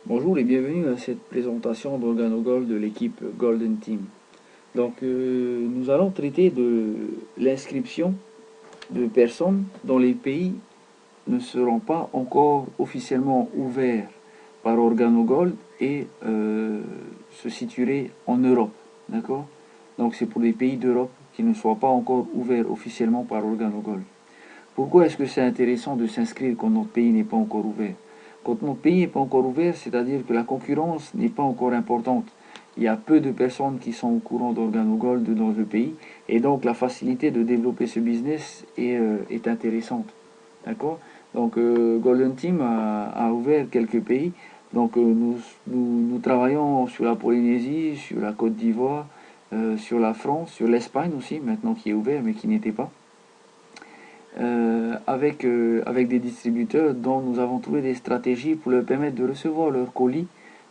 Bonjour et bienvenue à cette présentation d'OrganoGold de l'équipe Golden Team. Nous allons traiter de l'inscription de personnes dont les pays ne seront pas encore officiellement ouverts par OrganoGold et se situeraient en Europe. D'accord? Donc c'est pour les pays d'Europe qui ne soient pas encore ouverts officiellement par OrganoGold. Pourquoi est-ce que c'est intéressant de s'inscrire quand notre pays n'est pas encore ouvert? Quand notre pays n'est pas encore ouvert, c'est-à-dire que la concurrence n'est pas encore importante. Il y a peu de personnes qui sont au courant d'OrganoGold dans le pays et donc la facilité de développer ce business est intéressante. D'accord? Golden Team a ouvert quelques pays. Nous travaillons sur la Polynésie, sur la Côte d'Ivoire, sur la France, sur l'Espagne aussi, maintenant qui est ouvert mais qui n'était pas avec des distributeurs dont nous avons trouvé des stratégies pour leur permettre de recevoir leurs colis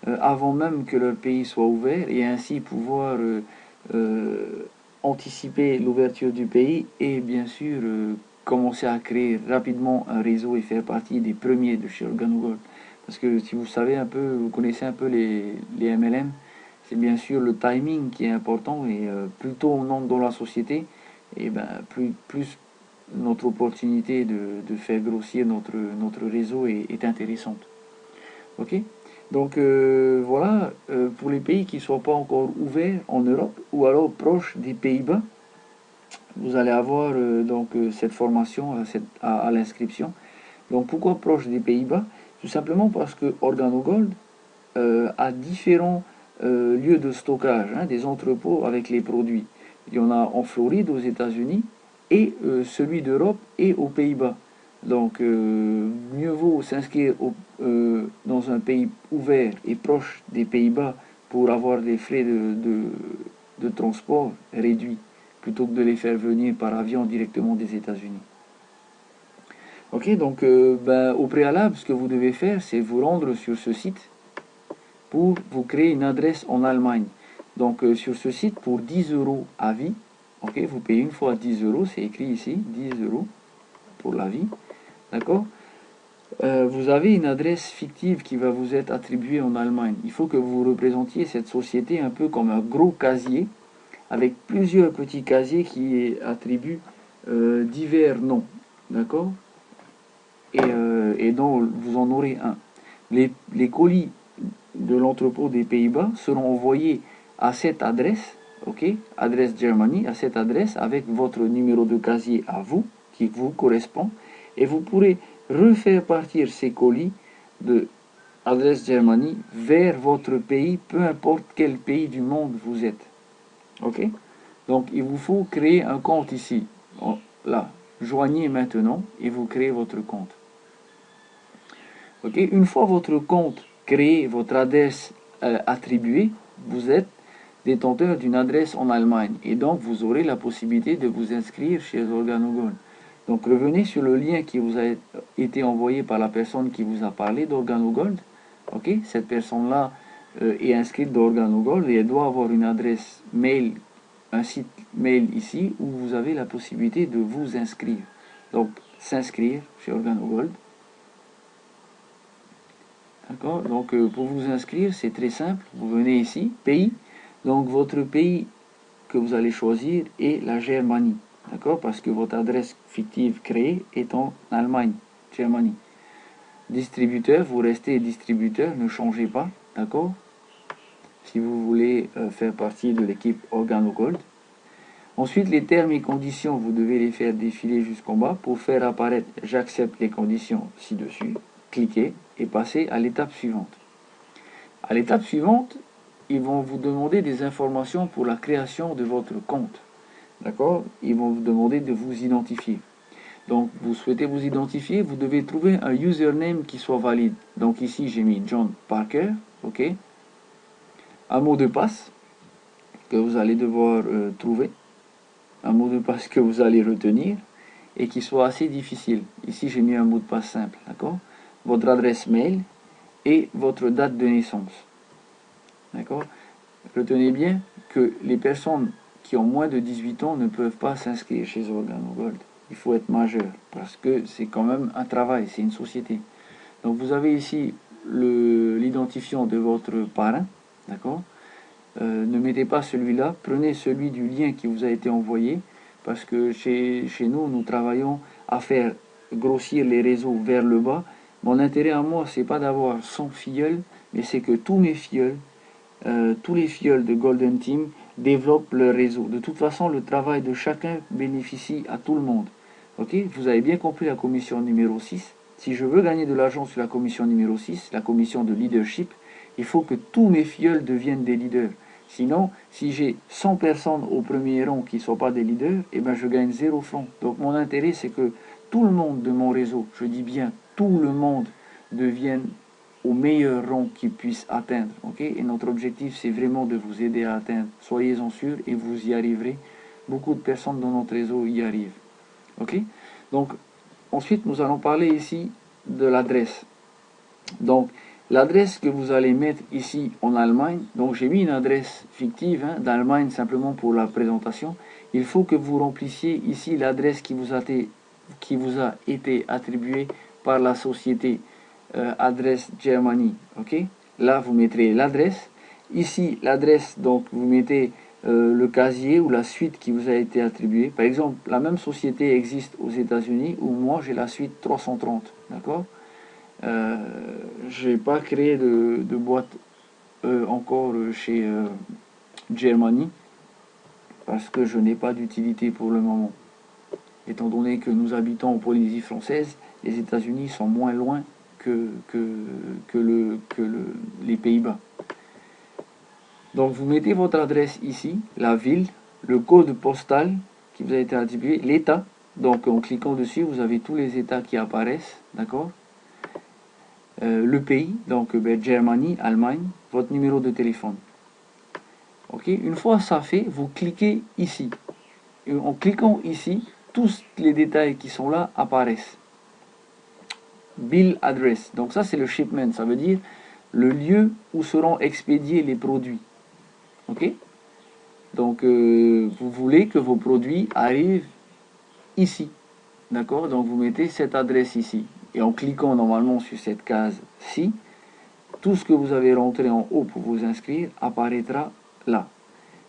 avant même que leur pays soit ouvert et ainsi pouvoir anticiper l'ouverture du pays et bien sûr commencer à créer rapidement un réseau et faire partie des premiers de chez OrganoGold. Parce que si vous savez un peu, vous connaissez un peu les MLM, c'est bien sûr le timing qui est important et plus tôt on entre dans la société, et ben plus notre opportunité de faire grossir notre réseau est intéressante. Ok. Pour les pays qui ne sont pas encore ouverts en Europe ou alors proches des Pays-Bas, vous allez avoir cette formation à l'inscription. Donc pourquoi proche des Pays-Bas? Tout simplement parce que OrganoGold a différents lieux de stockage, hein, des entrepôts avec les produits. Il y en a en Floride aux États-Unis et celui d'Europe et aux Pays-Bas. Mieux vaut s'inscrire dans un pays ouvert et proche des Pays-Bas pour avoir des frais de transport réduits plutôt que de les faire venir par avion directement des États-Unis. Au préalable, ce que vous devez faire, c'est vous rendre sur ce site pour vous créer une adresse en Allemagne. Sur ce site, pour 10 euros à vie, ok, vous payez une fois 10 euros, c'est écrit ici, 10 euros pour la vie, d'accord. Vous avez une adresse fictive qui va vous être attribuée en Allemagne. Il faut que vous représentiez cette société un peu comme un gros casier, avec plusieurs petits casiers qui attribuent divers noms, d'accord, et dont vous en aurez un. Les colis de l'entrepôt des Pays-Bas seront envoyés à cette adresse, ok, adresse Germany, à cette adresse avec votre numéro de casier à vous, qui vous correspond, et vous pourrez refaire partir ces colis de adresse Germany vers votre pays, peu importe quel pays du monde vous êtes. Ok. Donc il vous faut créer un compte ici. Là, joignez maintenant et vous créez votre compte. Ok. Une fois votre compte créé, votre adresse attribuée, vous êtes détenteur d'une adresse en Allemagne et donc vous aurez la possibilité de vous inscrire chez OrganoGold. Donc revenez sur le lien qui vous a été envoyé par la personne qui vous a parlé d'OrganoGold. Ok, cette personne-là est inscrite d'OrganoGold et elle doit avoir une adresse mail, un site mail ici où vous avez la possibilité de vous inscrire. Donc s'inscrire chez OrganoGold. D'accord. Pour vous inscrire, c'est très simple. Vous venez ici, pays. Donc votre pays que vous allez choisir est la Germanie. D'accord. Parce que votre adresse fictive créée est en Allemagne, Germanie. Distributeur, vous restez distributeur, ne changez pas. D'accord. Si vous voulez faire partie de l'équipe OrganoGold. Ensuite, les termes et conditions, vous devez les faire défiler jusqu'en bas pour faire apparaître « J'accepte les conditions ci-dessus ». Cliquez et passez à l'étape suivante. À l'étape suivante, ils vont vous demander des informations pour la création de votre compte. D'accord? Ils vont vous demander de vous identifier. Donc, vous souhaitez vous identifier, vous devez trouver un username qui soit valide. Donc ici, j'ai mis John Parker, ok? Un mot de passe que vous allez devoir trouver. Un mot de passe que vous allez retenir et qui soit assez difficile. Ici, j'ai mis un mot de passe simple, d'accord? Votre adresse mail et votre date de naissance. D'accord? Retenez bien que les personnes qui ont moins de 18 ans ne peuvent pas s'inscrire chez OrganoGold. Il faut être majeur parce que c'est quand même un travail, c'est une société. Donc vous avez ici l'identifiant de votre parrain, d'accord? Ne mettez pas celui-là, prenez celui du lien qui vous a été envoyé, parce que chez nous, nous travaillons à faire grossir les réseaux vers le bas. Mon intérêt à moi, c'est pas d'avoir 100 filleuls, mais c'est que tous mes filleuls, tous les filleuls de Golden Team développent leur réseau. De toute façon, le travail de chacun bénéficie à tout le monde. Ok? Vous avez bien compris la commission numéro 6. Si je veux gagner de l'argent sur la commission numéro 6, la commission de leadership, il faut que tous mes filleuls deviennent des leaders. Sinon, si j'ai 100 personnes au premier rang qui ne sont pas des leaders, eh ben je gagne 0 francs. Donc mon intérêt, c'est que tout le monde de mon réseau, je dis bien tout le monde, devienne au meilleur rang qu'ils puissent atteindre. Okay? Et notre objectif, c'est vraiment de vous aider à atteindre. Soyez-en sûrs et vous y arriverez. Beaucoup de personnes dans notre réseau y arrivent. Okay? Donc, ensuite, nous allons parler ici de l'adresse. Donc, l'adresse que vous allez mettre ici en Allemagne, donc j'ai mis une adresse fictive d'Allemagne simplement pour la présentation. Il faut que vous remplissiez ici l'adresse qui vous a été attribuée par la société adresse Germany. Ok, là vous mettrez l'adresse. Ici l'adresse, donc vous mettez le casier ou la suite qui vous a été attribuée. Par exemple, la même société existe aux États-Unis où moi j'ai la suite 330. D'accord. Je n'ai pas créé de boîte encore chez Germany parce que je n'ai pas d'utilité pour le moment. Étant donné que nous habitons en Polynésie française, les États-Unis sont moins loin les Pays-Bas. Donc vous mettez votre adresse ici, la ville, le code postal qui vous a été attribué, l'État. Donc en cliquant dessus, vous avez tous les États qui apparaissent, d'accord? Le pays, donc Germany, Allemagne, votre numéro de téléphone. Ok, une fois ça fait, vous cliquez ici. Et en cliquant ici, tous les détails qui sont là apparaissent. Bill address, donc ça c'est le shipment, ça veut dire le lieu où seront expédiés les produits. Ok, donc vous voulez que vos produits arrivent ici, d'accord? Donc vous mettez cette adresse ici. Et en cliquant normalement sur cette case-ci, tout ce que vous avez rentré en haut pour vous inscrire apparaîtra là.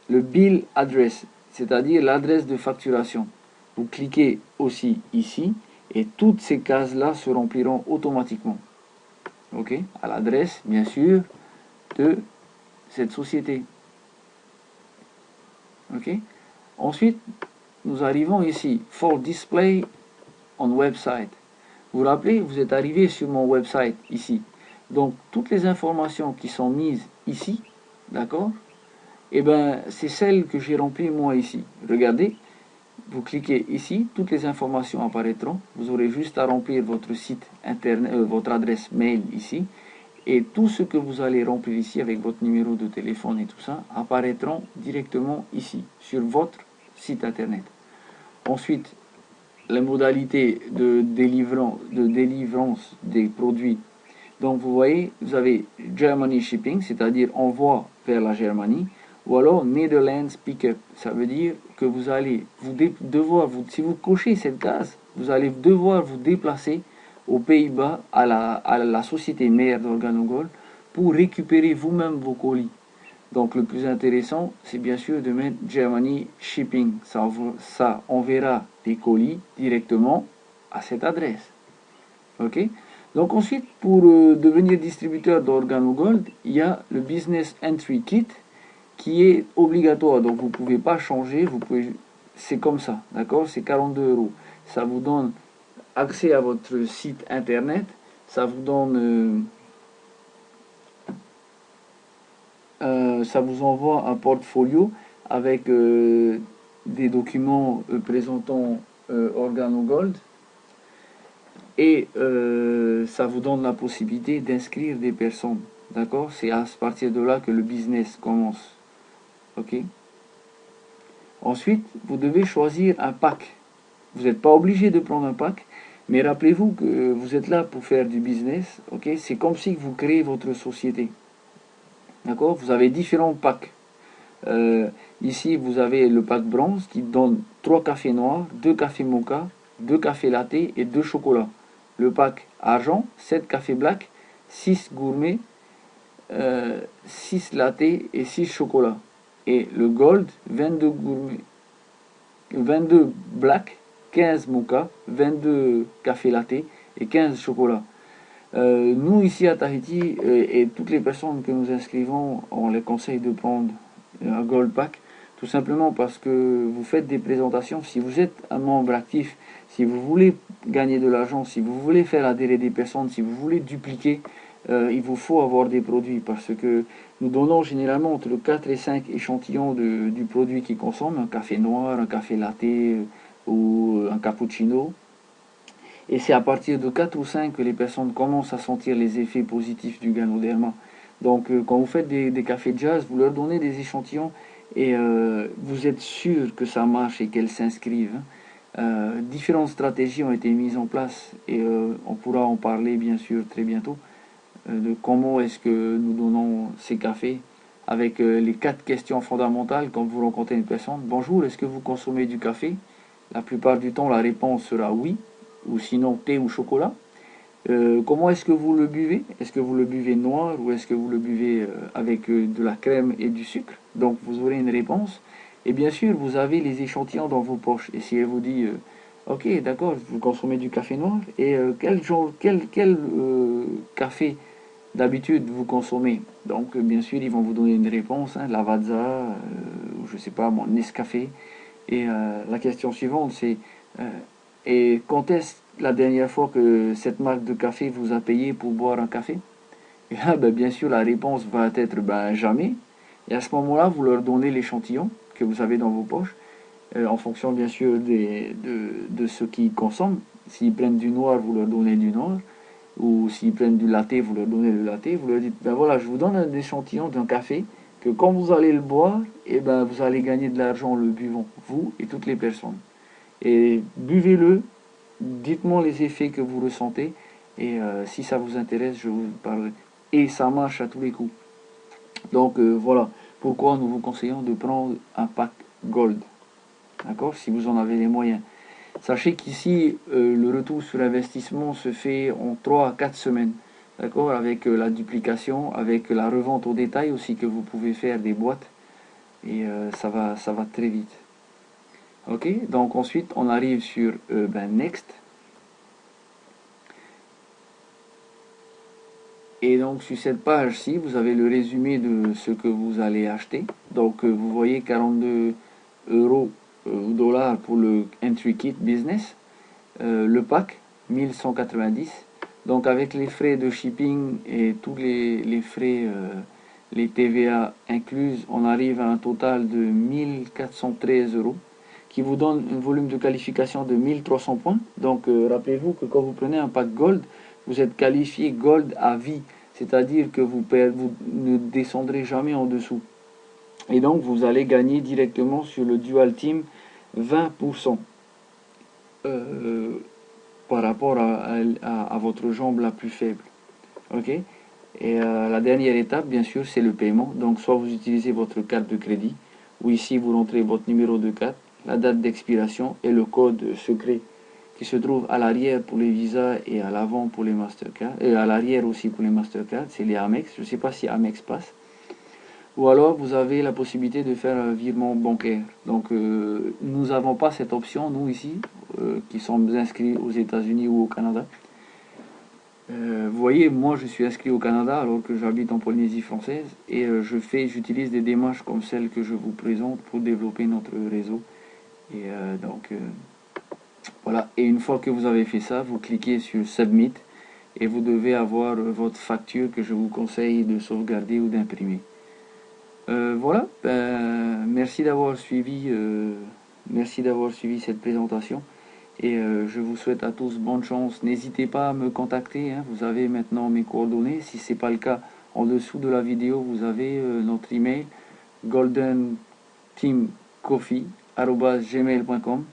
Le bill address, c'est-à-dire l'adresse de facturation. Vous cliquez aussi ici et toutes ces cases-là se rempliront automatiquement. Ok, à l'adresse, bien sûr, de cette société. Ok. Ensuite, nous arrivons ici, for display on website. Vous vous rappelez, vous êtes arrivé sur mon website ici. Donc, toutes les informations qui sont mises ici, d'accord, et ben, c'est celles que j'ai remplies moi ici. Regardez, vous cliquez ici, toutes les informations apparaîtront. Vous aurez juste à remplir votre site internet, votre adresse mail ici. Et tout ce que vous allez remplir ici avec votre numéro de téléphone et tout ça apparaîtront directement ici, sur votre site internet. Ensuite, les modalités de délivrance des produits. Donc vous voyez, vous avez Germany Shipping, c'est-à-dire envoi vers la Germanie, ou alors Netherlands Pickup. Ça veut dire que vous allez si vous cochez cette case, vous allez devoir vous déplacer aux Pays-Bas à la société mère d'Organogol pour récupérer vous-même vos colis. Donc le plus intéressant, c'est bien sûr de mettre Germany Shipping. Ça enverra les colis directement à cette adresse. Ok? Donc ensuite, pour devenir distributeur d'Organogold, il y a le Business Entry Kit qui est obligatoire. Donc vous ne pouvez pas changer, c'est comme ça, d'accord? C'est 42 €. Ça vous donne accès à votre site internet, ça vous donne... ça vous envoie un portfolio avec des documents présentant Organogold et ça vous donne la possibilité d'inscrire des personnes. D'accord? C'est à partir de là que le business commence. Ok? Ensuite, vous devez choisir un pack. Vous n'êtes pas obligé de prendre un pack, mais rappelez-vous que vous êtes là pour faire du business. Ok? C'est comme si vous créez votre société. D'accord? Vous avez différents packs. Ici, vous avez le pack bronze qui donne 3 cafés noirs, 2 cafés mocha, 2 cafés latte et 2 chocolats. Le pack argent, 7 cafés black, 6 gourmet, 6 latte et 6 chocolats. Et le gold, 22 gourmet, 22 black, 15 mocha, 22 café latte et 15 chocolats. Nous ici à Tahiti et toutes les personnes que nous inscrivons, on les conseille de prendre un gold pack, tout simplement parce que vous faites des présentations. Si vous êtes un membre actif, si vous voulez gagner de l'argent, si vous voulez faire adhérer des personnes, si vous voulez dupliquer, il vous faut avoir des produits, parce que nous donnons généralement entre 4 et 5 échantillons du produit qu'ils consomment, un café noir, un café latte ou un cappuccino. Et c'est à partir de 4 ou 5 que les personnes commencent à sentir les effets positifs du Ganoderma. Donc quand vous faites des cafés jazz, vous leur donnez des échantillons et vous êtes sûr que ça marche et qu'elles s'inscrivent. Différentes stratégies ont été mises en place et on pourra en parler bien sûr très bientôt de comment est-ce que nous donnons ces cafés avec les 4 questions fondamentales quand vous rencontrez une personne. Bonjour, est-ce que vous consommez du café? La plupart du temps, la réponse sera oui, ou sinon thé ou chocolat. Comment est-ce que vous le buvez? Est-ce que vous le buvez noir ou est-ce que vous le buvez avec de la crème et du sucre? Donc vous aurez une réponse. Et bien sûr, vous avez les échantillons dans vos poches. Et si elle vous dit, ok, d'accord, vous consommez du café noir, et quel café d'habitude vous consommez? Donc bien sûr, ils vont vous donner une réponse, hein, Lavazza, ou je sais pas, mon Nescafé. Et la question suivante, c'est et quand est-ce la dernière fois que cette marque de café vous a payé pour boire un café? Et là, ben, bien sûr, la réponse va être ben, jamais. Et à ce moment-là, vous leur donnez l'échantillon que vous avez dans vos poches, en fonction bien sûr de ce qu'ils consomment. S'ils prennent du noir, vous leur donnez du noir. Ou s'ils prennent du latte, vous leur donnez le latte. Vous leur dites, ben voilà, je vous donne un échantillon d'un café que quand vous allez le boire, et ben, vous allez gagner de l'argent en le buvant, vous et toutes les personnes. Et buvez-le, dites-moi les effets que vous ressentez, et si ça vous intéresse, je vous parlerai. Et ça marche à tous les coups. Donc voilà pourquoi nous vous conseillons de prendre un pack Gold. D'accord? Si vous en avez les moyens. Sachez qu'ici, le retour sur investissement se fait en 3 à 4 semaines. D'accord? Avec la duplication, avec la revente au détail aussi que vous pouvez faire des boîtes. Et ça va très vite. Ok? Donc ensuite, on arrive sur Next. Et donc sur cette page-ci, vous avez le résumé de ce que vous allez acheter. Donc vous voyez 42 euros ou dollars pour le Entry Kit Business. Le pack, 1190. Donc avec les frais de shipping et tous les frais, les TVA incluses, on arrive à un total de 1413 euros, qui vous donne un volume de qualification de 1300 points. Donc rappelez-vous que quand vous prenez un pack Gold, vous êtes qualifié Gold à vie, c'est-à-dire que vous ne descendrez jamais en dessous. Et donc vous allez gagner directement sur le Dual Team 20% par rapport à votre jambe la plus faible. Ok? Et la dernière étape, bien sûr, c'est le paiement. Donc soit vous utilisez votre carte de crédit, ou ici vous rentrez votre numéro de carte, la date d'expiration et le code secret qui se trouve à l'arrière pour les visas et à l'avant pour les Mastercard, et à l'arrière aussi pour les Mastercard, c'est les Amex. Je ne sais pas si Amex passe. Ou alors vous avez la possibilité de faire un virement bancaire. Donc nous n'avons pas cette option, nous ici, qui sommes inscrits aux États-Unis ou au Canada. Vous voyez, moi je suis inscrit au Canada alors que j'habite en Polynésie française et j'utilise des démarches comme celles que je vous présente pour développer notre réseau. Et voilà, et une fois que vous avez fait ça, vous cliquez sur Submit et vous devez avoir votre facture que je vous conseille de sauvegarder ou d'imprimer. Voilà, merci d'avoir suivi cette présentation et je vous souhaite à tous bonne chance. N'hésitez pas à me contacter, hein, vous avez maintenant mes coordonnées. Si ce n'est pas le cas, en dessous de la vidéo, vous avez notre email goldenteamcoffee@gmail.com.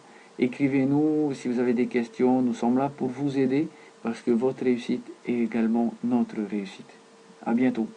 Écrivez-nous si vous avez des questions, nous sommes là pour vous aider parce que votre réussite est également notre réussite. À bientôt.